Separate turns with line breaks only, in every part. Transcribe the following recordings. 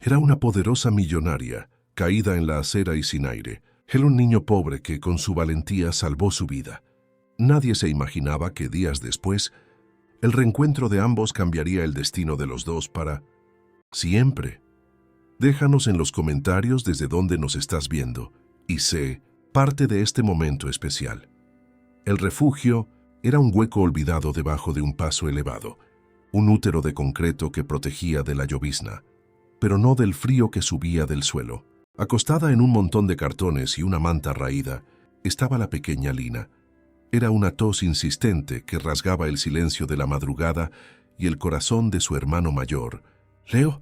Era una poderosa millonaria, caída en la acera y sin aire. Era un niño pobre que con su valentía salvó su vida. Nadie se imaginaba que días después, el reencuentro de ambos cambiaría el destino de los dos para siempre. Déjanos en los comentarios desde dónde nos estás viendo y sé parte de este momento especial. El refugio era un hueco olvidado debajo de un paso elevado, un útero de concreto que protegía de la llovizna, pero no del frío que subía del suelo. Acostada en un montón de cartones y una manta raída, estaba la pequeña Lina. Era una tos insistente que rasgaba el silencio de la madrugada y el corazón de su hermano mayor. «Leo».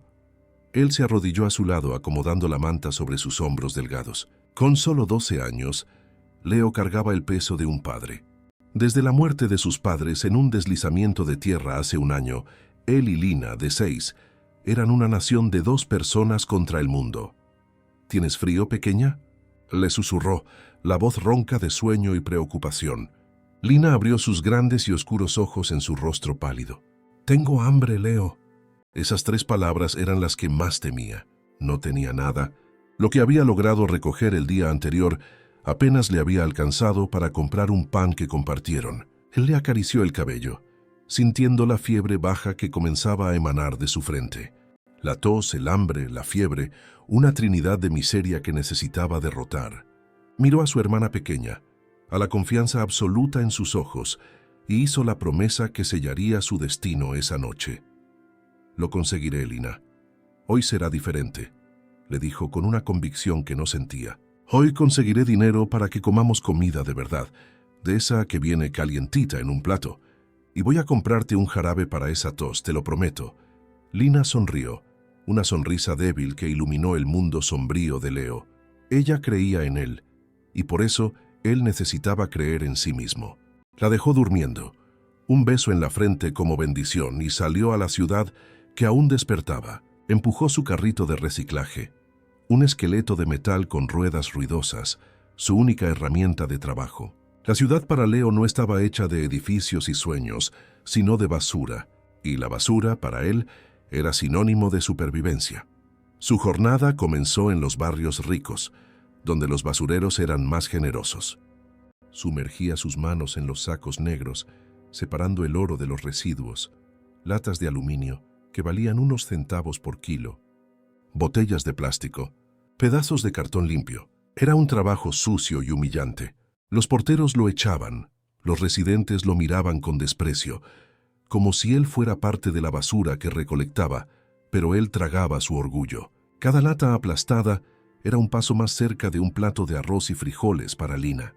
Él se arrodilló a su lado acomodando la manta sobre sus hombros delgados. Con solo 12 años, Leo cargaba el peso de un padre. Desde la muerte de sus padres en un deslizamiento de tierra hace un año, él y Lina, de 6, eran una nación de 2 personas contra el mundo. «¿Tienes frío, pequeña?», le susurró, la voz ronca de sueño y preocupación. Lina abrió sus grandes y oscuros ojos en su rostro pálido. «Tengo hambre, Leo». Esas 3 palabras eran las que más temía. No tenía nada. Lo que había logrado recoger el día anterior apenas le había alcanzado para comprar un pan que compartieron. Él le acarició el cabello, sintiendo la fiebre baja que comenzaba a emanar de su frente. La tos, el hambre, la fiebre, una trinidad de miseria que necesitaba derrotar. Miró a su hermana pequeña, a la confianza absoluta en sus ojos, y hizo la promesa que sellaría su destino esa noche. «Lo conseguiré, Lina. Hoy será diferente», le dijo con una convicción que no sentía. «Hoy conseguiré dinero para que comamos comida de verdad, de esa que viene calientita en un plato. Y voy a comprarte un jarabe para esa tos, te lo prometo». Lina sonrió, una sonrisa débil que iluminó el mundo sombrío de Leo. Ella creía en él, y por eso él necesitaba creer en sí mismo. La dejó durmiendo, un beso en la frente como bendición, y salió a la ciudad que aún despertaba. Empujó su carrito de reciclaje, un esqueleto de metal con ruedas ruidosas, su única herramienta de trabajo. La ciudad para Leo no estaba hecha de edificios y sueños, sino de basura, y la basura, para él, era sinónimo de supervivencia. Su jornada comenzó en los barrios ricos, donde los basureros eran más generosos. Sumergía sus manos en los sacos negros, separando el oro de los residuos, latas de aluminio que valían unos centavos por kilo, botellas de plástico, pedazos de cartón limpio. Era un trabajo sucio y humillante. Los porteros lo echaban, los residentes lo miraban con desprecio, como si él fuera parte de la basura que recolectaba, pero él tragaba su orgullo. Cada lata aplastada era un paso más cerca de un plato de arroz y frijoles para Lina.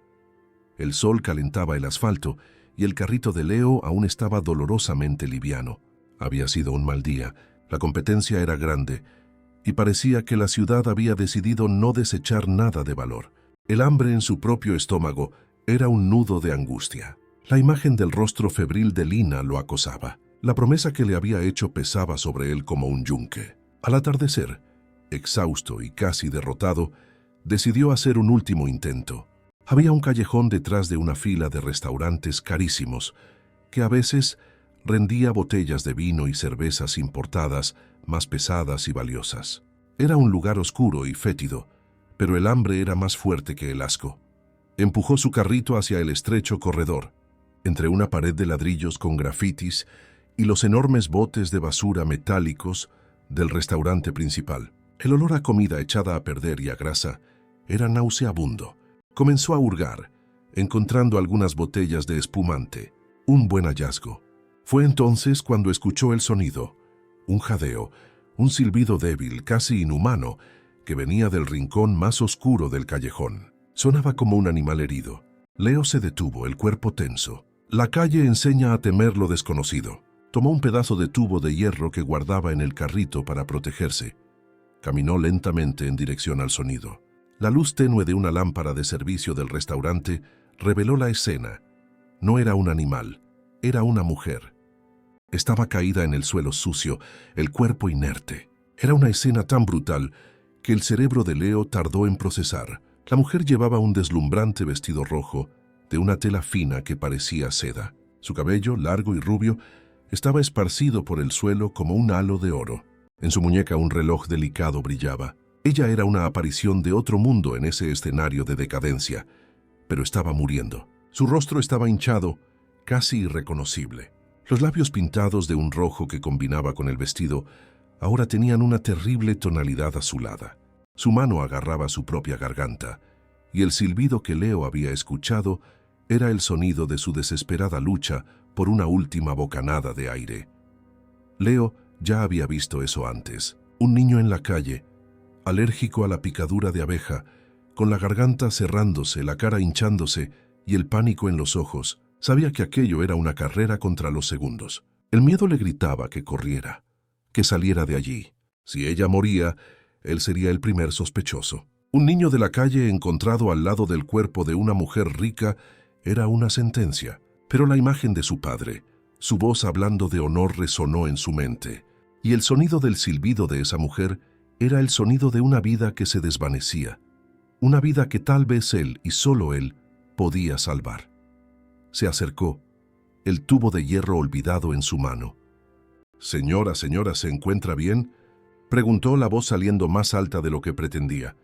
El sol calentaba el asfalto y el carrito de Leo aún estaba dolorosamente liviano. Había sido un mal día, la competencia era grande y parecía que la ciudad había decidido no desechar nada de valor. El hambre en su propio estómago era un nudo de angustia. La imagen del rostro febril de Lina lo acosaba. La promesa que le había hecho pesaba sobre él como un yunque. Al atardecer, exhausto y casi derrotado, decidió hacer un último intento. Había un callejón detrás de una fila de restaurantes carísimos, que a veces rendía botellas de vino y cervezas importadas más pesadas y valiosas. Era un lugar oscuro y fétido, pero el hambre era más fuerte que el asco. Empujó su carrito hacia el estrecho corredor, entre una pared de ladrillos con grafitis y los enormes botes de basura metálicos del restaurante principal. El olor a comida echada a perder y a grasa era nauseabundo. Comenzó a hurgar, encontrando algunas botellas de espumante. Un buen hallazgo. Fue entonces cuando escuchó el sonido, un jadeo, un silbido débil, casi inhumano, que venía del rincón más oscuro del callejón. Sonaba como un animal herido. Leo se detuvo, el cuerpo tenso. La calle enseña a temer lo desconocido. Tomó un pedazo de tubo de hierro que guardaba en el carrito para protegerse. Caminó lentamente en dirección al sonido. La luz tenue de una lámpara de servicio del restaurante reveló la escena. No era un animal, era una mujer. Estaba caída en el suelo sucio, el cuerpo inerte. Era una escena tan brutal que el cerebro de Leo tardó en procesar. La mujer llevaba un deslumbrante vestido rojo, de una tela fina que parecía seda. Su cabello, largo y rubio, estaba esparcido por el suelo como un halo de oro. En su muñeca un reloj delicado brillaba. Ella era una aparición de otro mundo en ese escenario de decadencia, pero estaba muriendo. Su rostro estaba hinchado, casi irreconocible. Los labios pintados de un rojo que combinaba con el vestido ahora tenían una terrible tonalidad azulada. Su mano agarraba su propia garganta, y el silbido que Leo había escuchado era el sonido de su desesperada lucha por una última bocanada de aire. Leo ya había visto eso antes. Un niño en la calle, alérgico a la picadura de abeja, con la garganta cerrándose, la cara hinchándose y el pánico en los ojos, sabía que aquello era una carrera contra los segundos. El miedo le gritaba que corriera, que saliera de allí. Si ella moría, él sería el primer sospechoso. Un niño de la calle encontrado al lado del cuerpo de una mujer rica era una sentencia, pero la imagen de su padre, su voz hablando de honor resonó en su mente, y el sonido del silbido de esa mujer era el sonido de una vida que se desvanecía, una vida que tal vez él y solo él podía salvar. Se acercó, el tubo de hierro olvidado en su mano. «Señora, ¿se encuentra bien?», preguntó la voz saliendo más alta de lo que pretendía.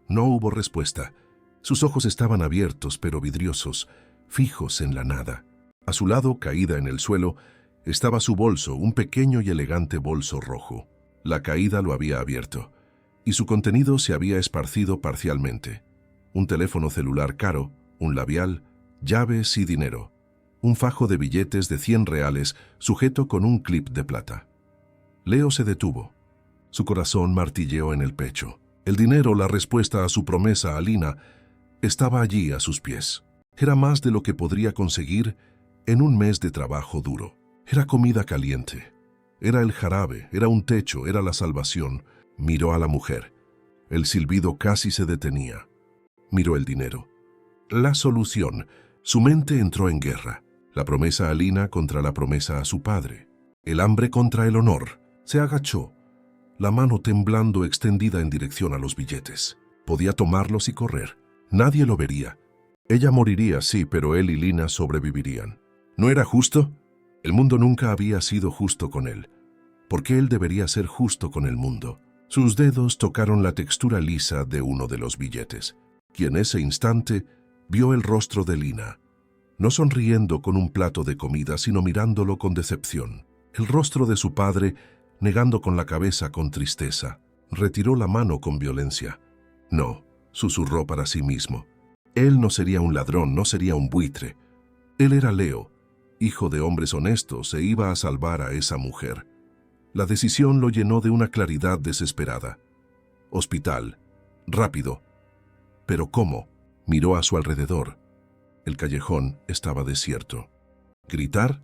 No hubo respuesta. Sus ojos estaban abiertos pero vidriosos, fijos en la nada. A su lado, caída en el suelo, estaba su bolso, un pequeño y elegante bolso rojo. La caída lo había abierto, y su contenido se había esparcido parcialmente. Un teléfono celular caro, un labial, llaves y dinero. Un fajo de billetes de 100 reales sujeto con un clip de plata. Leo se detuvo. Su corazón martilleó en el pecho. El dinero, la respuesta a su promesa a Lina, estaba allí a sus pies. Era más de lo que podría conseguir en un mes de trabajo duro. Era comida caliente. Era el jarabe, era un techo, era la salvación. Miró a la mujer. El silbido casi se detenía. Miró el dinero. La solución. Su mente entró en guerra. La promesa a Lina contra la promesa a su padre. El hambre contra el honor. Se agachó, la mano temblando extendida en dirección a los billetes. Podía tomarlos y correr. Nadie lo vería. Ella moriría, sí, pero él y Lina sobrevivirían. ¿No era justo? El mundo nunca había sido justo con él. ¿Por qué él debería ser justo con el mundo? Sus dedos tocaron la textura lisa de uno de los billetes, y en ese instante vio el rostro de Lina, no sonriendo con un plato de comida, sino mirándolo con decepción. El rostro de su padre, negando con la cabeza con tristeza. Retiró la mano con violencia. No, susurró para sí mismo. Él no sería un ladrón, no sería un buitre. Él era Leo, hijo de hombres honestos, e iba a salvar a esa mujer. La decisión lo llenó de una claridad desesperada. Hospital. Rápido. ¿Pero cómo? Miró a su alrededor. El callejón estaba desierto. ¿Gritar?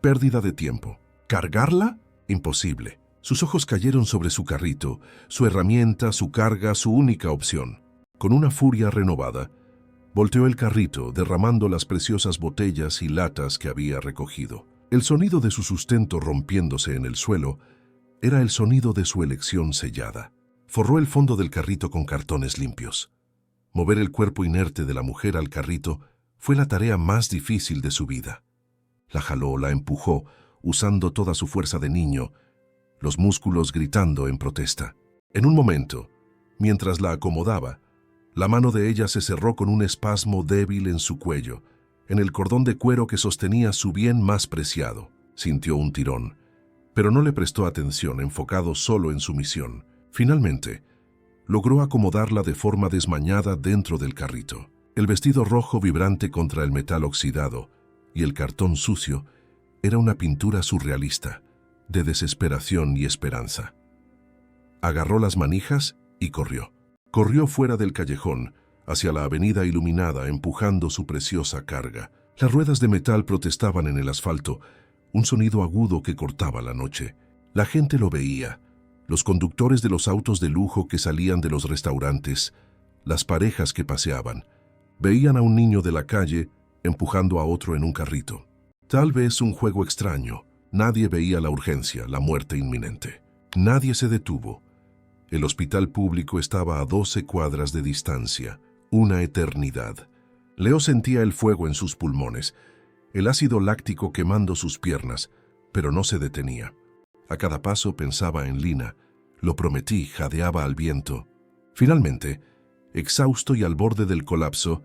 Pérdida de tiempo. ¿Cargarla? Imposible. Sus ojos cayeron sobre su carrito, su herramienta, su carga, su única opción. Con una furia renovada, volteó el carrito, derramando las preciosas botellas y latas que había recogido. El sonido de su sustento rompiéndose en el suelo era el sonido de su elección sellada. Forró el fondo del carrito con cartones limpios. Mover el cuerpo inerte de la mujer al carrito fue la tarea más difícil de su vida. La jaló, la empujó, usando toda su fuerza de niño, los músculos gritando en protesta. En un momento, mientras la acomodaba, la mano de ella se cerró con un espasmo débil en su cuello, en el cordón de cuero que sostenía su bien más preciado. Sintió un tirón, pero no le prestó atención, enfocado solo en su misión. Finalmente, logró acomodarla de forma desmañada dentro del carrito. El vestido rojo vibrante contra el metal oxidado y el cartón sucio era una pintura surrealista, de desesperación y esperanza. Agarró las manijas y corrió. Corrió fuera del callejón, hacia la avenida iluminada, empujando su preciosa carga. Las ruedas de metal protestaban en el asfalto, un sonido agudo que cortaba la noche. La gente lo veía, los conductores de los autos de lujo que salían de los restaurantes, las parejas que paseaban. Veían a un niño de la calle empujando a otro en un carrito. Tal vez un juego extraño. Nadie veía la urgencia, la muerte inminente. Nadie se detuvo. El hospital público estaba a 12 cuadras de distancia, una eternidad. Leo sentía el fuego en sus pulmones, el ácido láctico quemando sus piernas, pero no se detenía. A cada paso pensaba en Lina. Lo prometí, jadeaba al viento. Finalmente, exhausto y al borde del colapso,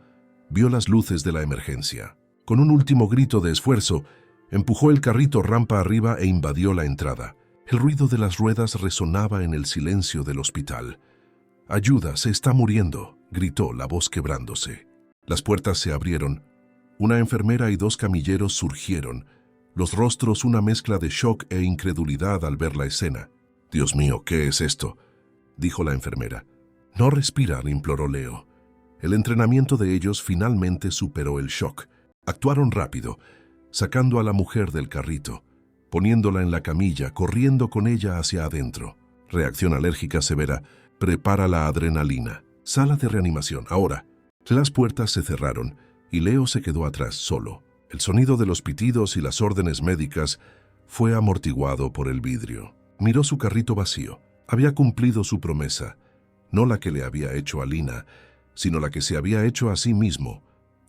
vio las luces de la emergencia. Con un último grito de esfuerzo, empujó el carrito rampa arriba e invadió la entrada. El ruido de las ruedas resonaba en el silencio del hospital. «¡Ayuda, se está muriendo!», gritó, la voz quebrándose. Las puertas se abrieron. Una enfermera y 2 camilleros surgieron, los rostros una mezcla de shock e incredulidad al ver la escena. «Dios mío, ¿qué es esto?», dijo la enfermera. «No respiran», imploró Leo. El entrenamiento de ellos finalmente superó el shock. Actuaron rápido, sacando a la mujer del carrito, poniéndola en la camilla, corriendo con ella hacia adentro. Reacción alérgica severa. Prepara la adrenalina. Sala de reanimación, ahora. Las puertas se cerraron y Leo se quedó atrás, solo. El sonido de los pitidos y las órdenes médicas fue amortiguado por el vidrio. Miró su carrito vacío. Había cumplido su promesa, no la que le había hecho a Lina, sino la que se había hecho a sí mismo,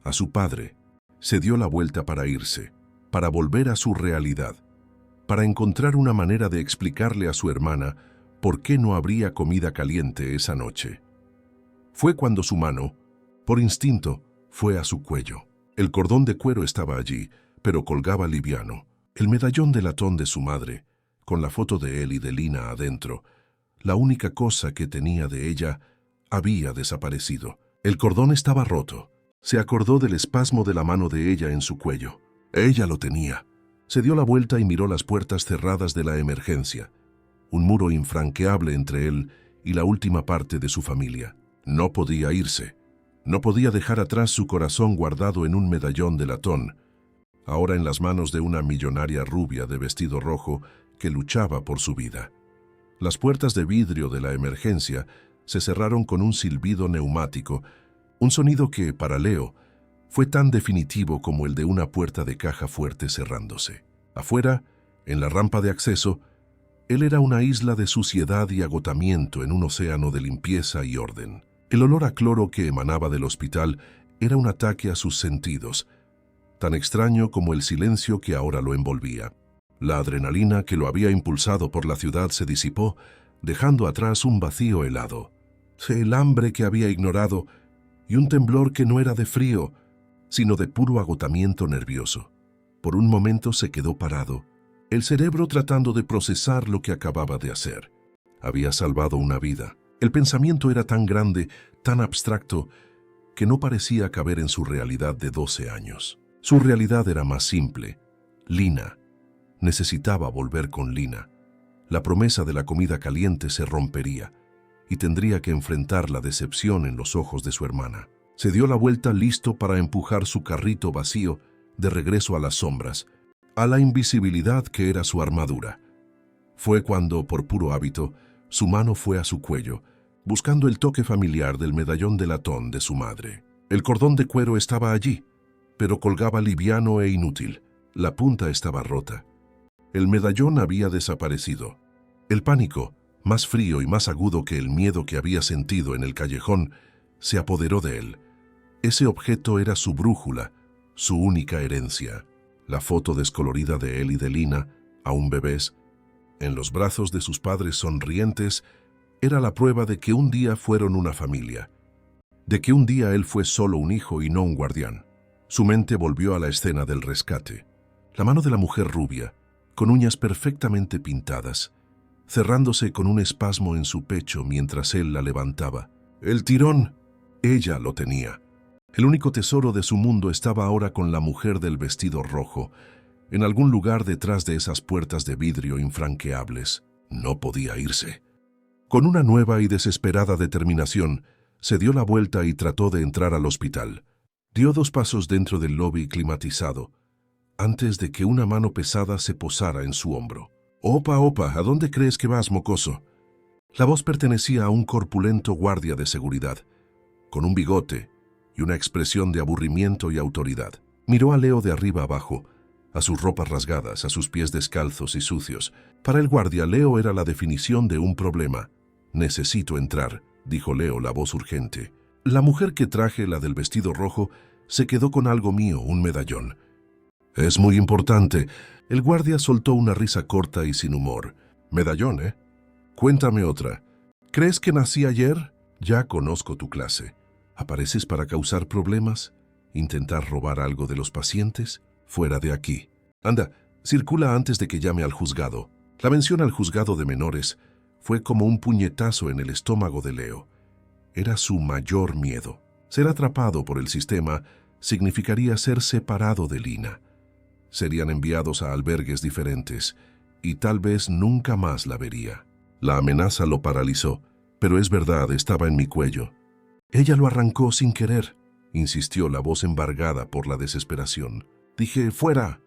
a su padre. Se dio la vuelta para irse, para volver a su realidad, para encontrar una manera de explicarle a su hermana por qué no habría comida caliente esa noche. Fue cuando su mano, por instinto, fue a su cuello. El cordón de cuero estaba allí, pero colgaba liviano. El medallón de latón de su madre, con la foto de él y de Lina adentro, la única cosa que tenía de ella, había desaparecido. El cordón estaba roto. Se acordó del espasmo de la mano de ella en su cuello. Ella lo tenía. Se dio la vuelta y miró las puertas cerradas de la emergencia. Un muro infranqueable entre él y la última parte de su familia. No podía irse. No podía dejar atrás su corazón guardado en un medallón de latón, ahora en las manos de una millonaria rubia de vestido rojo que luchaba por su vida. Las puertas de vidrio de la emergencia se cerraron con un silbido neumático, un sonido que, para Leo, fue tan definitivo como el de una puerta de caja fuerte cerrándose. Afuera, en la rampa de acceso, él era una isla de suciedad y agotamiento en un océano de limpieza y orden. El olor a cloro que emanaba del hospital era un ataque a sus sentidos, tan extraño como el silencio que ahora lo envolvía. La adrenalina que lo había impulsado por la ciudad se disipó, dejando atrás un vacío helado. El hambre que había ignorado y un temblor que no era de frío, sino de puro agotamiento nervioso. Por un momento se quedó parado, el cerebro tratando de procesar lo que acababa de hacer. Había salvado una vida. El pensamiento era tan grande, tan abstracto, que no parecía caber en su realidad de 12 años. Su realidad era más simple. Lina. Necesitaba volver con Lina. La promesa de la comida caliente se rompería y tendría que enfrentar la decepción en los ojos de su hermana. Se dio la vuelta listo para empujar su carrito vacío de regreso a las sombras, a la invisibilidad que era su armadura. Fue cuando, por puro hábito, su mano fue a su cuello, buscando el toque familiar del medallón de latón de su madre. El cordón de cuero estaba allí, pero colgaba liviano e inútil. La punta estaba rota. El medallón había desaparecido. El pánico, más frío y más agudo que el miedo que había sentido en el callejón, se apoderó de él. Ese objeto era su brújula, su única herencia. La foto descolorida de él y de Lina, aún bebés, en los brazos de sus padres sonrientes, era la prueba de que un día fueron una familia, de que un día él fue solo un hijo y no un guardián. Su mente volvió a la escena del rescate. La mano de la mujer rubia, con uñas perfectamente pintadas, cerrándose con un espasmo en su pecho mientras él la levantaba. El tirón, ella lo tenía. El único tesoro de su mundo estaba ahora con la mujer del vestido rojo, en algún lugar detrás de esas puertas de vidrio infranqueables. No podía irse. Con una nueva y desesperada determinación, se dio la vuelta y trató de entrar al hospital. Dio 2 pasos dentro del lobby climatizado, antes de que una mano pesada se posara en su hombro. «Opa, opa, ¿a dónde crees que vas, mocoso?». La voz pertenecía a un corpulento guardia de seguridad, con un bigote y una expresión de aburrimiento y autoridad. Miró a Leo de arriba abajo, a sus ropas rasgadas, a sus pies descalzos y sucios. Para el guardia, Leo era la definición de un problema. «Necesito entrar», dijo Leo, la voz urgente. La mujer que traje, la del vestido rojo, se quedó con algo mío, un medallón. Es muy importante. El guardia soltó una risa corta y sin humor. Medallón, ¿eh? Cuéntame otra. ¿Crees que nací ayer? Ya conozco tu clase. ¿Apareces para causar problemas? ¿Intentar robar algo de los pacientes? Fuera de aquí. Anda, circula antes de que llame al juzgado. La mención al juzgado de menores fue como un puñetazo en el estómago de Leo. Era su mayor miedo. Ser atrapado por el sistema significaría ser separado de Lina. Serían enviados a albergues diferentes y tal vez nunca más la vería. La amenaza lo paralizó, pero es verdad, estaba en mi cuello. Ella lo arrancó sin querer, insistió la voz embargada por la desesperación. Dije, fuera,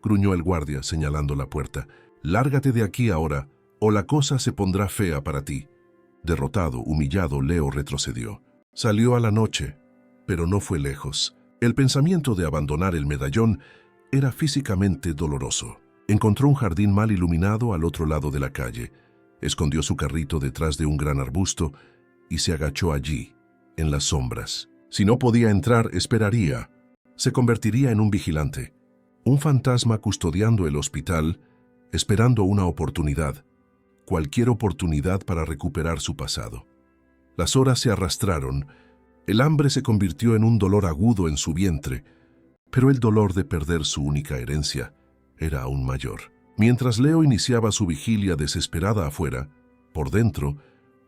gruñó el guardia señalando la puerta. Lárgate de aquí ahora, o la cosa se pondrá fea para ti. Derrotado, humillado, Leo retrocedió. Salió a la noche, pero no fue lejos. El pensamiento de abandonar el medallón era físicamente doloroso. Encontró un jardín mal iluminado al otro lado de la calle. Escondió su carrito detrás de un gran arbusto y se agachó allí, en las sombras. Si no podía entrar, esperaría. Se convertiría en un vigilante, un fantasma custodiando el hospital, esperando una oportunidad, cualquier oportunidad para recuperar su pasado. Las horas se arrastraron, el hambre se convirtió en un dolor agudo en su vientre, pero el dolor de perder su única herencia era aún mayor. Mientras Leo iniciaba su vigilia desesperada afuera, por dentro,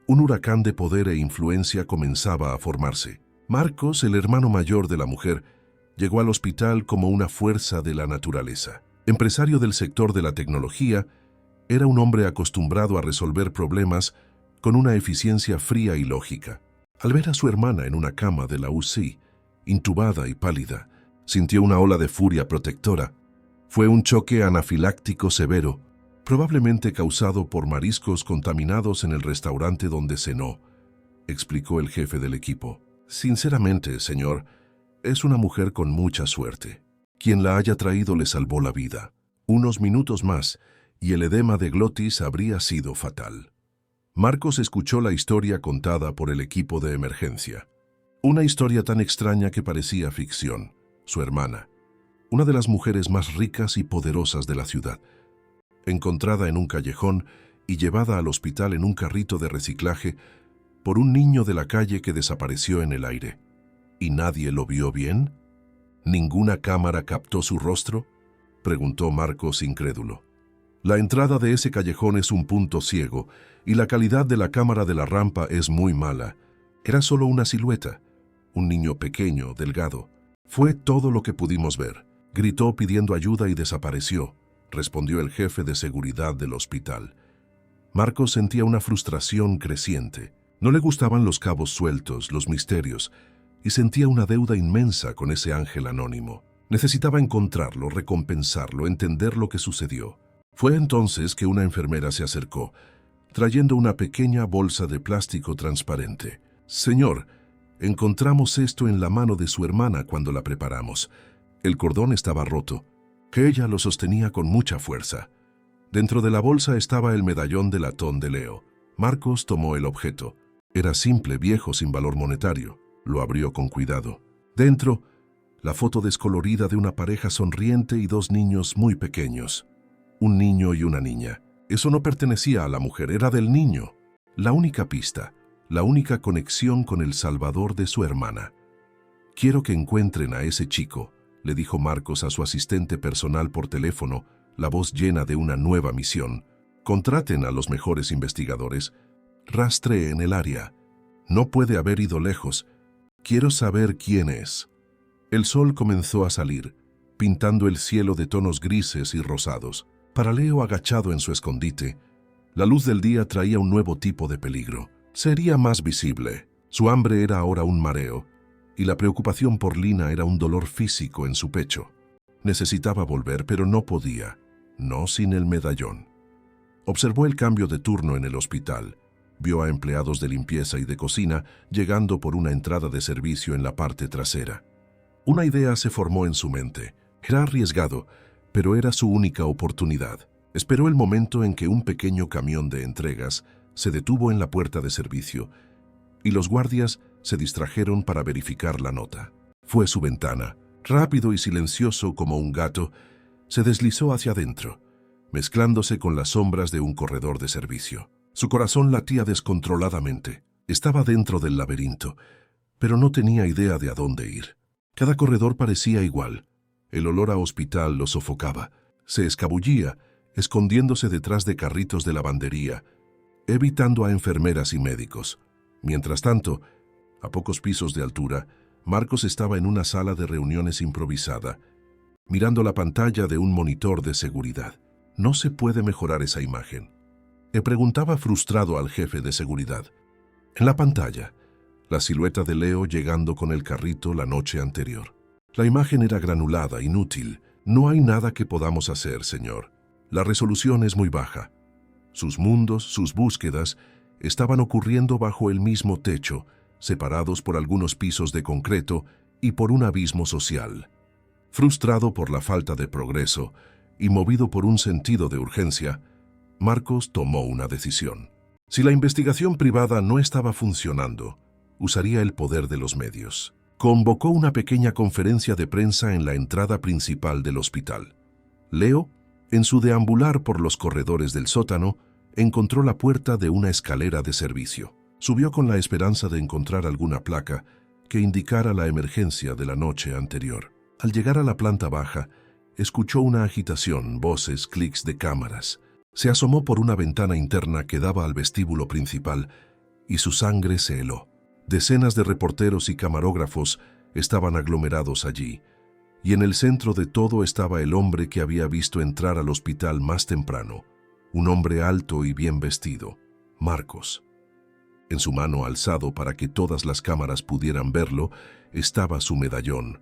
un huracán de poder e influencia comenzaba a formarse. Marcos, el hermano mayor de la mujer, llegó al hospital como una fuerza de la naturaleza. Empresario del sector de la tecnología, era un hombre acostumbrado a resolver problemas con una eficiencia fría y lógica. Al ver a su hermana en una cama de la UCI, intubada y pálida, sintió una ola de furia protectora. Fue un choque anafiláctico severo, probablemente causado por mariscos contaminados en el restaurante donde cenó, explicó el jefe del equipo. Sinceramente, señor, es una mujer con mucha suerte. Quien la haya traído le salvó la vida. Unos minutos más y el edema de glotis habría sido fatal. Marcos escuchó la historia contada por el equipo de emergencia. Una historia tan extraña que parecía ficción. Su hermana, una de las mujeres más ricas y poderosas de la ciudad, encontrada en un callejón y llevada al hospital en un carrito de reciclaje por un niño de la calle que desapareció en el aire. ¿Y nadie lo vio bien? ¿Ninguna cámara captó su rostro?, preguntó Marcos incrédulo. La entrada de ese callejón es un punto ciego y la calidad de la cámara de la rampa es muy mala. Era solo una silueta, un niño pequeño, delgado. Fue todo lo que pudimos ver. Gritó pidiendo ayuda y desapareció, respondió el jefe de seguridad del hospital. Marcos sentía una frustración creciente. No le gustaban los cabos sueltos, los misterios, y sentía una deuda inmensa con ese ángel anónimo. Necesitaba encontrarlo, recompensarlo, entender lo que sucedió. Fue entonces que una enfermera se acercó, trayendo una pequeña bolsa de plástico transparente. Señor, encontramos esto en la mano de su hermana cuando la preparamos. El cordón estaba roto, que ella lo sostenía con mucha fuerza. Dentro de la bolsa estaba el medallón de latón de Leo. Marcos tomó el objeto. Era simple, viejo, sin valor monetario. Lo abrió con cuidado. Dentro, la foto descolorida de una pareja sonriente y dos niños muy pequeños. Un niño y una niña. Eso no pertenecía a la mujer, era del niño. La única pista, la única conexión con el salvador de su hermana. Quiero que encuentren a ese chico, le dijo Marcos a su asistente personal por teléfono, la voz llena de una nueva misión. Contraten a los mejores investigadores. Rastreen el área. No puede haber ido lejos. Quiero saber quién es. El sol comenzó a salir, pintando el cielo de tonos grises y rosados. Para Leo, agachado en su escondite, la luz del día traía un nuevo tipo de peligro. Sería más visible. Su hambre era ahora un mareo, y la preocupación por Lina era un dolor físico en su pecho. Necesitaba volver, pero no podía. No sin el medallón. Observó el cambio de turno en el hospital. Vio a empleados de limpieza y de cocina llegando por una entrada de servicio en la parte trasera. Una idea se formó en su mente. Era arriesgado, pero era su única oportunidad. Esperó el momento en que un pequeño camión de entregas se detuvo en la puerta de servicio y los guardias se distrajeron para verificar la nota. Fue su ventana. Rápido y silencioso como un gato, se deslizó hacia adentro, mezclándose con las sombras de un corredor de servicio. Su corazón latía descontroladamente. Estaba dentro del laberinto, pero no tenía idea de a dónde ir. Cada corredor parecía igual. El olor a hospital lo sofocaba. Se escabullía, escondiéndose detrás de carritos de lavandería, evitando a enfermeras y médicos. Mientras tanto, a pocos pisos de altura, Marcos estaba en una sala de reuniones improvisada, mirando la pantalla de un monitor de seguridad. No se puede mejorar esa imagen. Le preguntaba frustrado al jefe de seguridad. En la pantalla, la silueta de Leo llegando con el carrito la noche anterior. La imagen era granulada, inútil. No hay nada que podamos hacer, señor. La resolución es muy baja. Sus mundos, sus búsquedas, estaban ocurriendo bajo el mismo techo, separados por algunos pisos de concreto y por un abismo social. Frustrado por la falta de progreso y movido por un sentido de urgencia, Marcos tomó una decisión. Si la investigación privada no estaba funcionando, usaría el poder de los medios. Convocó una pequeña conferencia de prensa en la entrada principal del hospital. Leo, en su deambular por los corredores del sótano, encontró la puerta de una escalera de servicio. Subió con la esperanza de encontrar alguna placa que indicara la emergencia de la noche anterior. Al llegar a la planta baja, escuchó una agitación, voces, clics de cámaras. Se asomó por una ventana interna que daba al vestíbulo principal y su sangre se heló. Decenas de reporteros y camarógrafos estaban aglomerados allí, y en el centro de todo estaba el hombre que había visto entrar al hospital más temprano, un hombre alto y bien vestido, Marcos. En su mano alzado para que todas las cámaras pudieran verlo, estaba su medallón.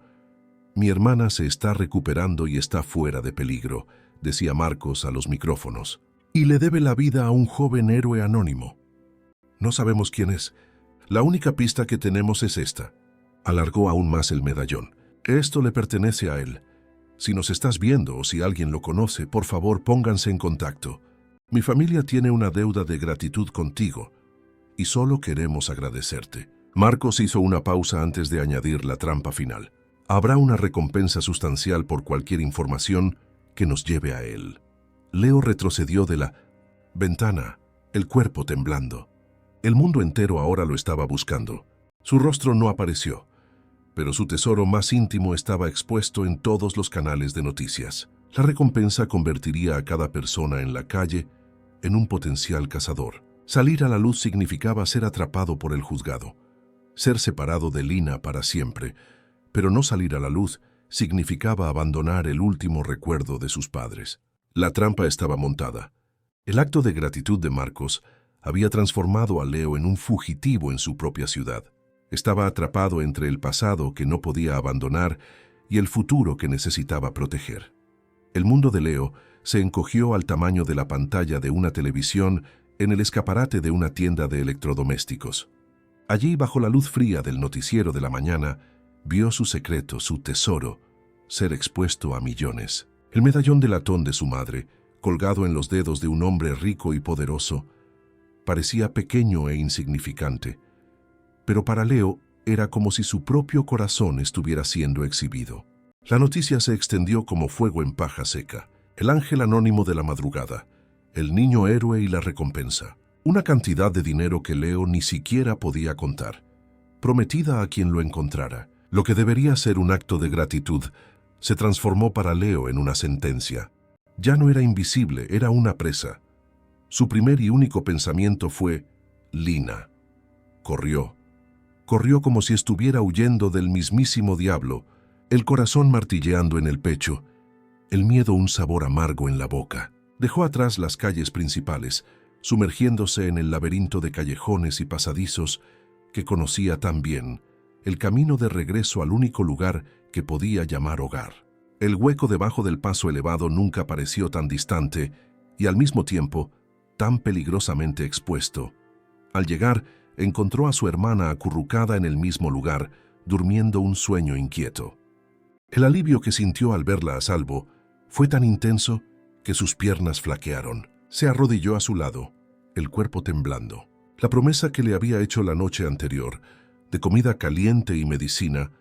«Mi hermana se está recuperando y está fuera de peligro», decía Marcos a los micrófonos, «y le debe la vida a un joven héroe anónimo. No sabemos quién es. La única pista que tenemos es esta». Alargó aún más el medallón. «Esto le pertenece a él. Si nos estás viendo o si alguien lo conoce, por favor pónganse en contacto. Mi familia tiene una deuda de gratitud contigo y solo queremos agradecerte». Marcos hizo una pausa antes de añadir la trampa final. «Habrá una recompensa sustancial por cualquier información que nos lleve a él». Leo retrocedió de la ventana, el cuerpo temblando. El mundo entero ahora lo estaba buscando. Su rostro no apareció, pero su tesoro más íntimo estaba expuesto en todos los canales de noticias. La recompensa convertiría a cada persona en la calle en un potencial cazador. Salir a la luz significaba ser atrapado por el juzgado, ser separado de Lina para siempre, pero no salir a la luz significaba abandonar el último recuerdo de sus padres. La trampa estaba montada. El acto de gratitud de Marcos había transformado a Leo en un fugitivo en su propia ciudad. Estaba atrapado entre el pasado que no podía abandonar y el futuro que necesitaba proteger. El mundo de Leo se encogió al tamaño de la pantalla de una televisión en el escaparate de una tienda de electrodomésticos. Allí, bajo la luz fría del noticiero de la mañana, vio su secreto, su tesoro, ser expuesto a millones. El medallón de latón de su madre, colgado en los dedos de un hombre rico y poderoso, parecía pequeño e insignificante, pero para Leo era como si su propio corazón estuviera siendo exhibido. La noticia se extendió como fuego en paja seca. El ángel anónimo de la madrugada, el niño héroe y la recompensa. Una cantidad de dinero que Leo ni siquiera podía contar, prometida a quien lo encontrara. Lo que debería ser un acto de gratitud se transformó para Leo en una sentencia. Ya no era invisible, era una presa. Su primer y único pensamiento fue Lina. Corrió. Corrió como si estuviera huyendo del mismísimo diablo, el corazón martilleando en el pecho, el miedo un sabor amargo en la boca. Dejó atrás las calles principales, sumergiéndose en el laberinto de callejones y pasadizos que conocía tan bien, el camino de regreso al único lugar que podía llamar hogar. El hueco debajo del paso elevado nunca pareció tan distante y al mismo tiempo tan peligrosamente expuesto. Al llegar, encontró a su hermana acurrucada en el mismo lugar, durmiendo un sueño inquieto. El alivio que sintió al verla a salvo fue tan intenso que sus piernas flaquearon. Se arrodilló a su lado, el cuerpo temblando. La promesa que le había hecho la noche anterior, de comida caliente y medicina,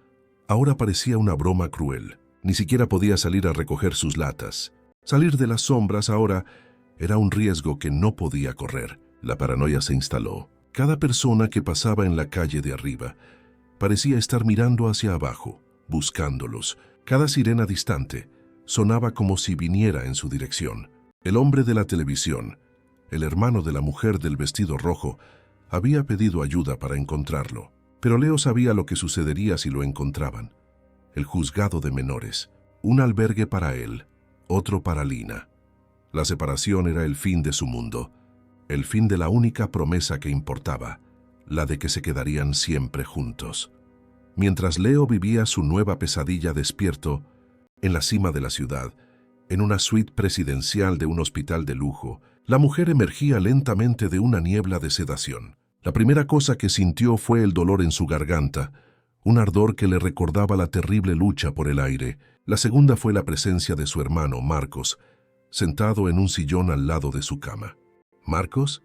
Ahora parecía una broma cruel. Ni siquiera podía salir a recoger sus latas. Salir de las sombras ahora era un riesgo que no podía correr. La paranoia se instaló. Cada persona que pasaba en la calle de arriba parecía estar mirando hacia abajo, buscándolos. Cada sirena distante sonaba como si viniera en su dirección. El hombre de la televisión, el hermano de la mujer del vestido rojo, había pedido ayuda para encontrarlo. Pero Leo sabía lo que sucedería si lo encontraban. El juzgado de menores, un albergue para él, otro para Lina. La separación era el fin de su mundo, el fin de la única promesa que importaba, la de que se quedarían siempre juntos. Mientras Leo vivía su nueva pesadilla despierto, en la cima de la ciudad, en una suite presidencial de un hospital de lujo, la mujer emergía lentamente de una niebla de sedación. La primera cosa que sintió fue el dolor en su garganta, un ardor que le recordaba la terrible lucha por el aire. La segunda fue la presencia de su hermano, Marcos, sentado en un sillón al lado de su cama. ¿Marcos?,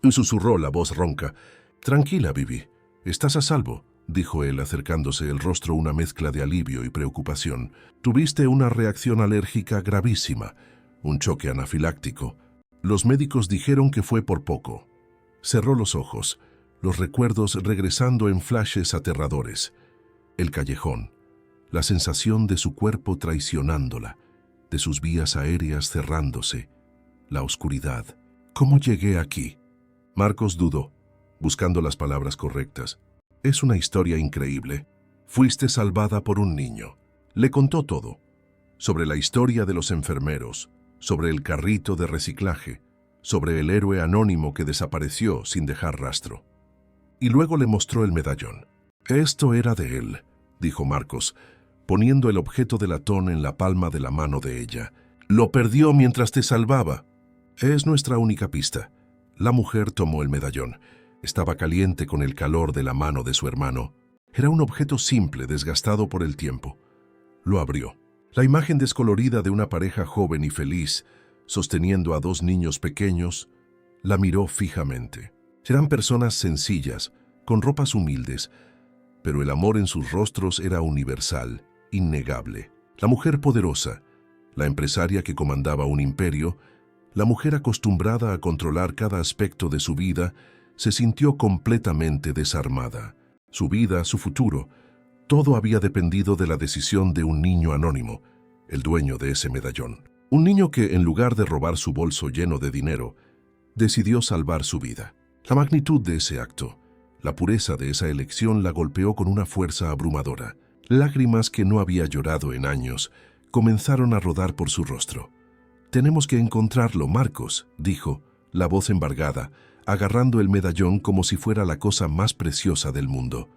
susurró la voz ronca. «Tranquila, Bibi, estás a salvo», dijo él acercándose, el rostro una mezcla de alivio y preocupación. «Tuviste una reacción alérgica gravísima, un choque anafiláctico. Los médicos dijeron que fue por poco». Cerró los ojos, los recuerdos regresando en flashes aterradores. El callejón, la sensación de su cuerpo traicionándola, de sus vías aéreas cerrándose, la oscuridad. «¿Cómo llegué aquí?». Marcos dudó, buscando las palabras correctas. «Es una historia increíble. Fuiste salvada por un niño». Le contó todo, sobre la historia de los enfermeros, sobre el carrito de reciclaje, sobre el héroe anónimo que desapareció sin dejar rastro. Y luego le mostró el medallón. «Esto era de él», dijo Marcos, poniendo el objeto de latón en la palma de la mano de ella. «Lo perdió mientras te salvaba». «Es nuestra única pista». La mujer tomó el medallón. Estaba caliente con el calor de la mano de su hermano. Era un objeto simple, desgastado por el tiempo. Lo abrió. La imagen descolorida de una pareja joven y feliz, sosteniendo a dos niños pequeños, la miró fijamente. Eran personas sencillas, con ropas humildes, pero el amor en sus rostros era universal, innegable. La mujer poderosa, la empresaria que comandaba un imperio, la mujer acostumbrada a controlar cada aspecto de su vida, se sintió completamente desarmada. Su vida, su futuro, todo había dependido de la decisión de un niño anónimo, el dueño de ese medallón. Un niño que, en lugar de robar su bolso lleno de dinero, decidió salvar su vida. La magnitud de ese acto, la pureza de esa elección la golpeó con una fuerza abrumadora. Lágrimas que no había llorado en años comenzaron a rodar por su rostro. «Tenemos que encontrarlo, Marcos», dijo, la voz embargada, agarrando el medallón como si fuera la cosa más preciosa del mundo.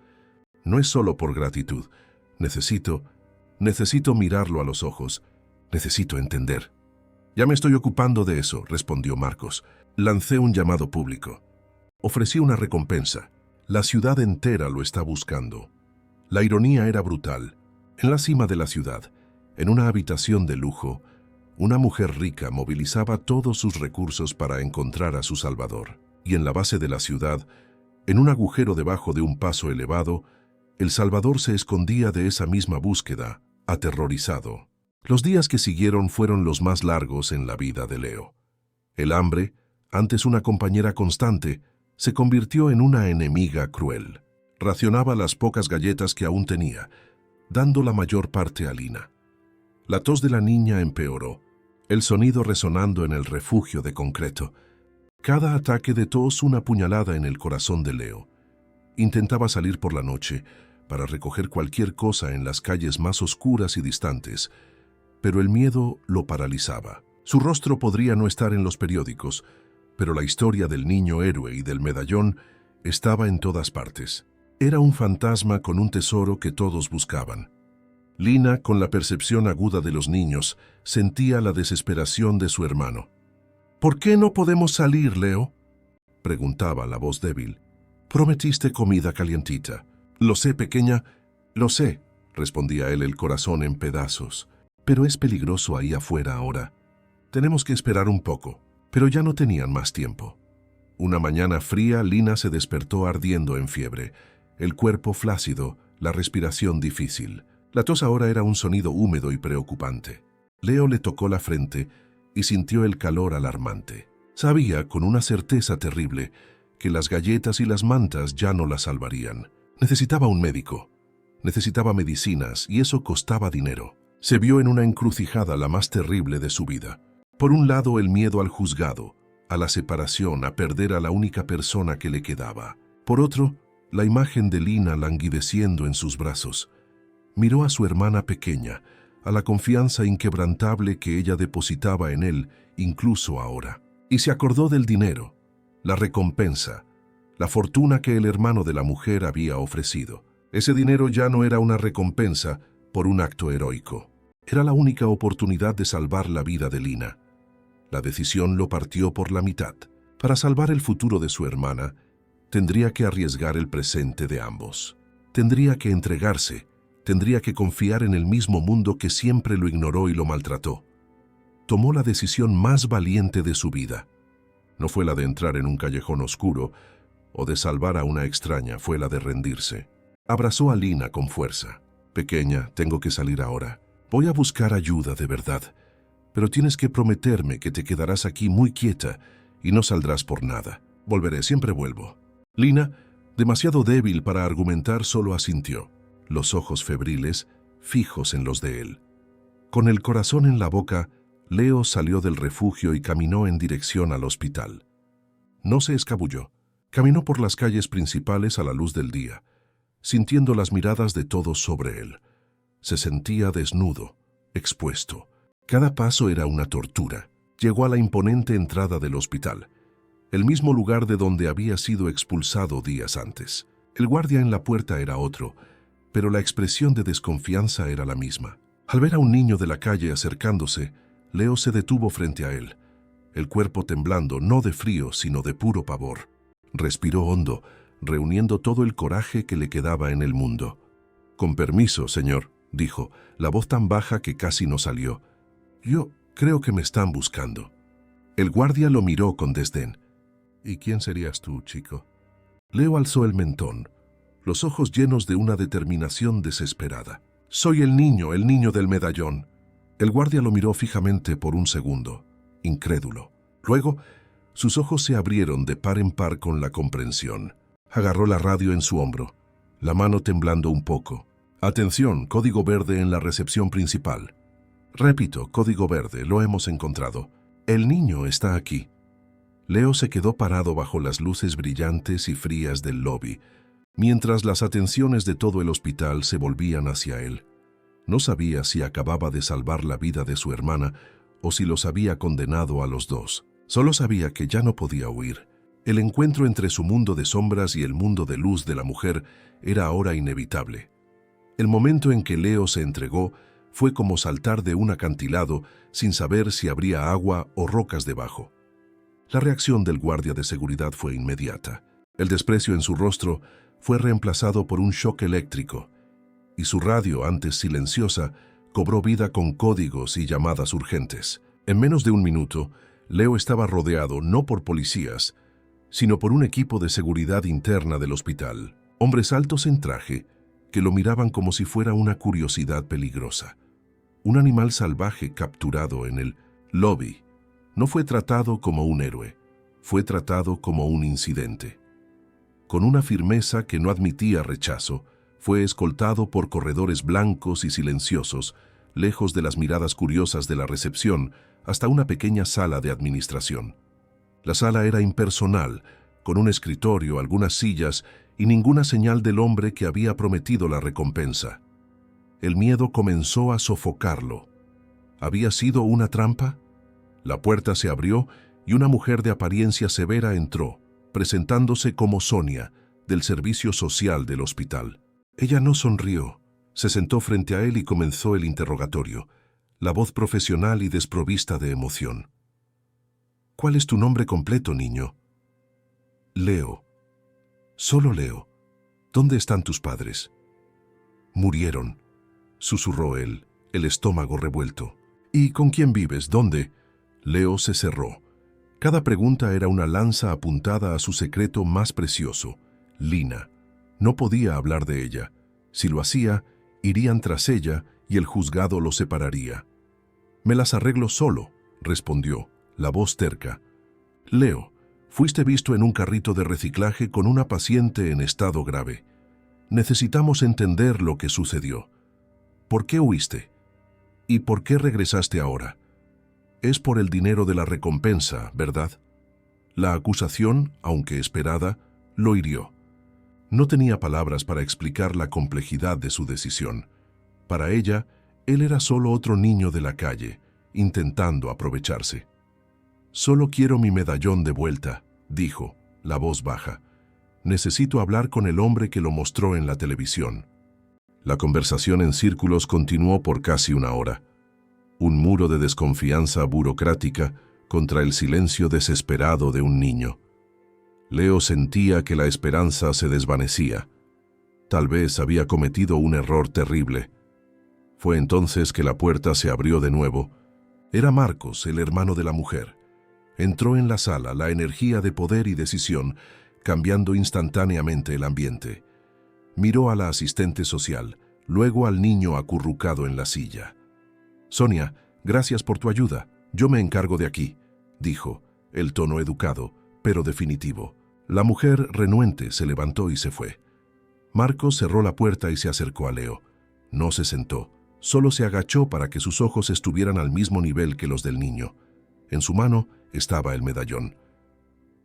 «No es solo por gratitud. Necesito mirarlo a los ojos. Necesito entender». «Ya me estoy ocupando de eso», respondió Marcos. «Lancé un llamado público. Ofrecí una recompensa. La ciudad entera lo está buscando». La ironía era brutal. En la cima de la ciudad, en una habitación de lujo, una mujer rica movilizaba todos sus recursos para encontrar a su salvador. Y en la base de la ciudad, en un agujero debajo de un paso elevado, el Salvador se escondía de esa misma búsqueda, aterrorizado. Los días que siguieron fueron los más largos en la vida de Leo. El hambre, antes una compañera constante, se convirtió en una enemiga cruel. Racionaba las pocas galletas que aún tenía, dando la mayor parte a Lina. La tos de la niña empeoró, el sonido resonando en el refugio de concreto. Cada ataque de tos una puñalada en el corazón de Leo. Intentaba salir por la noche para recoger cualquier cosa en las calles más oscuras y distantes, pero el miedo lo paralizaba. Su rostro podría no estar en los periódicos, pero la historia del niño héroe y del medallón estaba en todas partes. Era un fantasma con un tesoro que todos buscaban. Lina, con la percepción aguda de los niños, sentía la desesperación de su hermano. «¿Por qué no podemos salir, Leo?», preguntaba la voz débil. «Prometiste comida calientita». «Lo sé, pequeña, lo sé», respondía él, el corazón en pedazos. «Pero es peligroso ahí afuera ahora. Tenemos que esperar un poco». Pero ya no tenían más tiempo. Una mañana fría, Lina se despertó ardiendo en fiebre, el cuerpo flácido, la respiración difícil. La tos ahora era un sonido húmedo y preocupante. Leo le tocó la frente y sintió el calor alarmante. Sabía, con una certeza terrible, que las galletas y las mantas ya no la salvarían. Necesitaba un médico. Necesitaba medicinas y eso costaba dinero. Se vio en una encrucijada la más terrible de su vida. Por un lado, el miedo al juzgado, a la separación, a perder a la única persona que le quedaba. Por otro, la imagen de Lina languideciendo en sus brazos. Miró a su hermana pequeña, a la confianza inquebrantable que ella depositaba en él, incluso ahora. Y se acordó del dinero, la recompensa, la fortuna que el hermano de la mujer había ofrecido. Ese dinero ya no era una recompensa por un acto heroico. Era la única oportunidad de salvar la vida de Lina. La decisión lo partió por la mitad. Para salvar el futuro de su hermana, tendría que arriesgar el presente de ambos. Tendría que entregarse, tendría que confiar en el mismo mundo que siempre lo ignoró y lo maltrató. Tomó la decisión más valiente de su vida. No fue la de entrar en un callejón oscuro o de salvar a una extraña, fue la de rendirse. Abrazó a Lina con fuerza. Pequeña, tengo que salir ahora. Voy a buscar ayuda de verdad, pero tienes que prometerme que te quedarás aquí muy quieta y no saldrás por nada. Volveré, siempre vuelvo. Lina, demasiado débil para argumentar, solo asintió, los ojos febriles fijos en los de él. Con el corazón en la boca, Leo salió del refugio y caminó en dirección al hospital. No se escabulló. Caminó por las calles principales a la luz del día, sintiendo las miradas de todos sobre él. Se sentía desnudo, expuesto. Cada paso era una tortura. Llegó a la imponente entrada del hospital, el mismo lugar de donde había sido expulsado días antes. El guardia en la puerta era otro, pero la expresión de desconfianza era la misma. Al ver a un niño de la calle acercándose, Leo se detuvo frente a él, el cuerpo temblando, no de frío, sino de puro pavor. Respiró hondo, reuniendo todo el coraje que le quedaba en el mundo. «Con permiso, señor», dijo, la voz tan baja que casi no salió. «Yo creo que me están buscando». El guardia lo miró con desdén. «¿Y quién serías tú, chico?» Leo alzó el mentón, los ojos llenos de una determinación desesperada. «Soy el niño del medallón». El guardia lo miró fijamente por un segundo, incrédulo. Luego, sus ojos se abrieron de par en par con la comprensión. Agarró la radio en su hombro, la mano temblando un poco. «Atención, código verde en la recepción principal». «Repito, código verde, lo hemos encontrado. El niño está aquí». Leo se quedó parado bajo las luces brillantes y frías del lobby, mientras las atenciones de todo el hospital se volvían hacia él. No sabía si acababa de salvar la vida de su hermana o si los había condenado a los dos. Solo sabía que ya no podía huir. El encuentro entre su mundo de sombras y el mundo de luz de la mujer era ahora inevitable. El momento en que Leo se entregó fue como saltar de un acantilado sin saber si habría agua o rocas debajo. La reacción del guardia de seguridad fue inmediata. El desprecio en su rostro fue reemplazado por un shock eléctrico, y su radio, antes silenciosa, cobró vida con códigos y llamadas urgentes. En menos de un minuto, Leo estaba rodeado no por policías, sino por un equipo de seguridad interna del hospital. Hombres altos en traje, que lo miraban como si fuera una curiosidad peligrosa. Un animal salvaje capturado en el lobby. No fue tratado como un héroe, fue tratado como un incidente. Con una firmeza que no admitía rechazo, fue escoltado por corredores blancos y silenciosos, lejos de las miradas curiosas de la recepción, hasta una pequeña sala de administración. La sala era impersonal, con un escritorio, algunas sillas y ninguna señal del hombre que había prometido la recompensa. El miedo comenzó a sofocarlo. ¿Había sido una trampa? La puerta se abrió y una mujer de apariencia severa entró, presentándose como Sonia, del servicio social del hospital. Ella no sonrió. Se sentó frente a él y comenzó el interrogatorio, la voz profesional y desprovista de emoción. «¿Cuál es tu nombre completo, niño?» «Leo. Solo Leo. ¿Dónde están tus padres?» «Murieron», susurró él, el estómago revuelto. «¿Y con quién vives? ¿Dónde?» Leo se cerró. Cada pregunta era una lanza apuntada a su secreto más precioso, Lina. No podía hablar de ella. Si lo hacía, irían tras ella y el juzgado los separaría. «Me las arreglo solo», respondió, la voz terca. «Leo, fuiste visto en un carrito de reciclaje con una paciente en estado grave. Necesitamos entender lo que sucedió. ¿Por qué huiste? ¿Y por qué regresaste ahora? Es por el dinero de la recompensa, ¿verdad?» La acusación, aunque esperada, lo hirió. No tenía palabras para explicar la complejidad de su decisión. Para ella, él era solo otro niño de la calle, intentando aprovecharse. «Solo quiero mi medallón de vuelta», dijo, la voz baja. «Necesito hablar con el hombre que lo mostró en la televisión». La conversación en círculos continuó por casi una hora. Un muro de desconfianza burocrática contra el silencio desesperado de un niño. Leo sentía que la esperanza se desvanecía. Tal vez había cometido un error terrible. Fue entonces que la puerta se abrió de nuevo. Era Marcos, el hermano de la mujer. Entró en la sala, la energía de poder y decisión, cambiando instantáneamente el ambiente. Miró a la asistente social, luego al niño acurrucado en la silla. «Sonia, gracias por tu ayuda. Yo me encargo de aquí», dijo, el tono educado, pero definitivo. La mujer, renuente, se levantó y se fue. Marcos cerró la puerta y se acercó a Leo. No se sentó, solo se agachó para que sus ojos estuvieran al mismo nivel que los del niño. En su mano estaba el medallón.